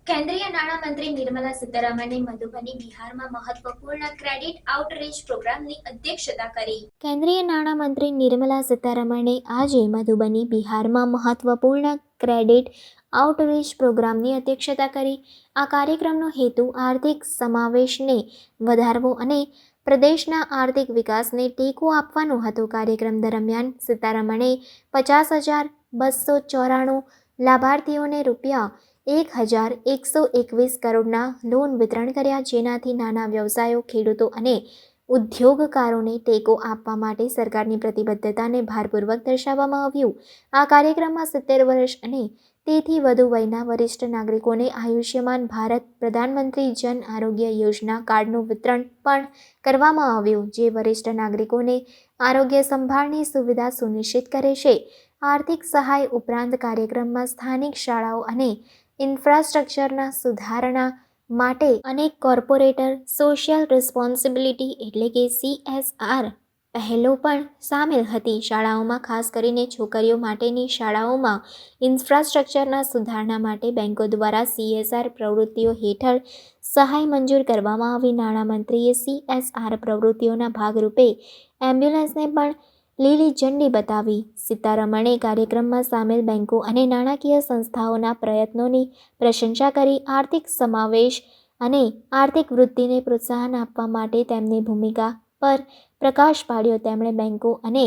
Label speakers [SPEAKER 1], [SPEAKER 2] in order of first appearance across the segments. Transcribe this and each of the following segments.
[SPEAKER 1] કેન્દ્રીય નાણામંત્રી નિર્મલા સીતારમણે મધુબની બિહારમાં મહત્વપૂર્ણ ક્રેડિટ આઉટરીચ પ્રોગ્રામની અધ્યક્ષતા કરી. કેન્દ્રીય નાણામંત્રી નિર્મલા સીતારમણે આજે મધુબની બિહારમાં મહત્વપૂર્ણ ક્રેડિટ આઉટરીચ પ્રોગ્રામની અધ્યક્ષતા કરી. આ કાર્યક્રમનો હેતુ આર્થિક સમાવેશને વધારવો અને પ્રદેશના આર્થિક વિકાસને ટેકો આપવાનો હતો. કાર્યક્રમ દરમિયાન સીતારમણે 50,294 લાભાર્થીઓને ₹1,121 કરોડના લોન વિતરણ કર્યા, જેનાથી નાના વ્યવસાયો, ખેડૂતો અને ઉદ્યોગકારોને ટેકો આપવા માટે સરકારની પ્રતિબદ્ધતાને ભારપૂર્વક દર્શાવવામાં આવ્યું. આ કાર્યક્રમમાં 70 વર્ષ અને તેથી વધુ વયના વરિષ્ઠ નાગરિકોને આયુષ્યમાન ભારત પ્રધાનમંત્રી જન આરોગ્ય યોજના કાર્ડનું વિતરણ પણ કરવામાં આવ્યું, જે વરિષ્ઠ નાગરિકોને આરોગ્ય સંભાળની સુવિધા સુનિશ્ચિત કરે છે. આર્થિક સહાય ઉપરાંત કાર્યક્રમમાં સ્થાનિક શાળાઓ અને ઇન્ફ્રાસ્ટ્રક્ચરના સુધારણા માટે અનેક કોર્પોરેટ સોશિયલ રિસ્પોન્સિબિલિટી એટલે કે CSR પહેલો પણ સામેલ હતી. શાળાઓમાં, ખાસ કરીને છોકરીઓ માટેની શાળાઓમાં ઇન્ફ્રાસ્ટ્રક્ચરના સુધારણા માટે બેંકો દ્વારા CSR પ્રવૃત્તિઓ હેઠળ સહાય મંજૂર કરવામાં આવી. નાણામંત્રીએ CSR પ્રવૃત્તિઓના ભાગરૂપે એમ્બ્યુલન્સને પણ લીલી ઝંડી બતાવી. સીતારમણે કાર્યક્રમમાં સામેલ બેંકો અને નાણાકીય સંસ્થાઓના પ્રયત્નોની પ્રશંસા કરી. આર્થિક સમાવેશ અને આર્થિક વૃદ્ધિને પ્રોત્સાહન આપવા માટે તેમની ભૂમિકા પર પ્રકાશ પાડ્યો. તેમણે બેંકો અને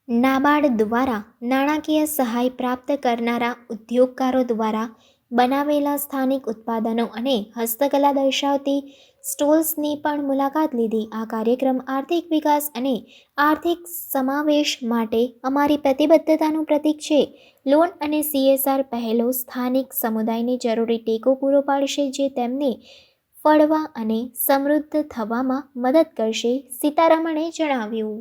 [SPEAKER 1] નાબાર્ડ દ્વારા નાણાકીય સહાય પ્રાપ્ત કરનારા ઉદ્યોગકારો દ્વારા બનાવેલા સ્થાનિક ઉત્પાદનો અને હસ્તકલા દર્શાવતી સ્ટોલ્સની પણ મુલાકાત લીધી. આ કાર્યક્રમ આર્થિક વિકાસ અને આર્થિક સમાવેશ માટે અમારી પ્રતિબદ્ધતાનું પ્રતીક છે. લોન અને CSR પહેલો સ્થાનિક સમુદાયને જરૂરી ટેકો પૂરો પાડશે, જે તેમને ફળવા અને સમૃદ્ધ થવામાં મદદ કરશે, સીતારમણે જણાવ્યું.